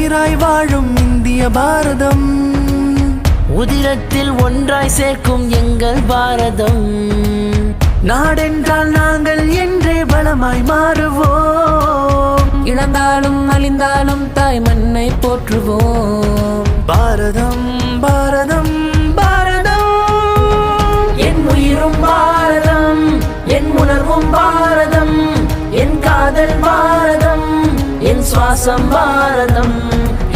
உயிராய் வாழும் இந்திய பாரதம், உதிரத்தில் ஒன்றாய் சேர்க்கும் எங்கள் பாரதம். நாடென்றால் நாங்கள் என்றே பலமாய் மாறுவோம், இழந்தாலும் அழிந்தாலும் தாய் மண்ணை போற்றுவோம். பாரதம் பாரதம் பாரதம், என் உயிரும் பாரதம், என் உணர்வும் பாரதம், என் காதல் பாரதம், என் சுவாசம் பாரதம்.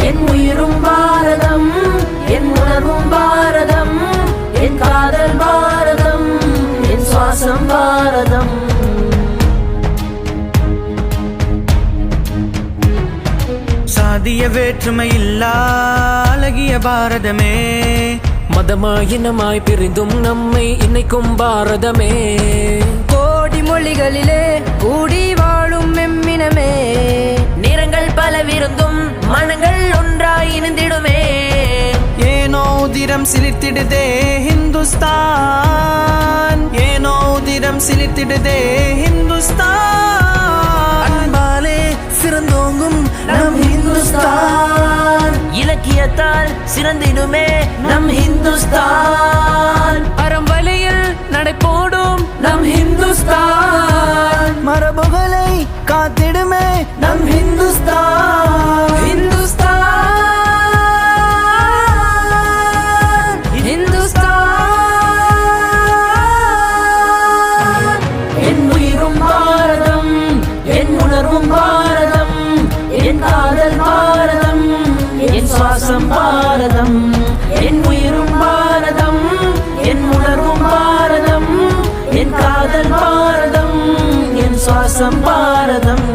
என் உயிரும் பாரதம், என் உணர்வும் பாரதம், என் காதல் பாரதம், என் சுவாசம் பாரதம். சாதிய வேற்றுமை இல்லா அழகிய பாரதமே, மதமாய் இனமாய் பிரிந்தும் நம்மை இணைக்கும் பாரதமே. கோடி மொழிகளிலே கூடி வாழும் எம்மினமே, நிறங்கள் பலவிருந்தும் மனங்கள் ஒன்றாய் இணைந்திடுமே. ஏனோ உதிரம் சிலிர்த்திடுதே ஹிந்துஸ்தான், ஏனோ உதிரம் சிலிர்த்திடுதே ஹிந்துஸ்தான். அன்பாலே சிறந்தோங்கும் நம் ஹிந்துஸ்தான், இலக்கியத்தால் சிறந்திடுமே நம் ஹிந்துஸ்தான். அறம்வழியில் நடைபோடும் நம் ஹிந்துஸ்தான், மரபுகளை காத்திடுமே நம் ஹிந்துஸ்தான். ஹிந்துஸ்தான் ஹிந்துஸ்தான். என் உயிரும் பாரதம், என் உணர்வும் பாரதம், என் காதல் பாரதம், என் சுவாசம் பாரதம். என் உயிரும் பாரதம், என் உணர்வும் பாரதம், என் காதல் பாரதம், என் சுவாசம் பாரதம்.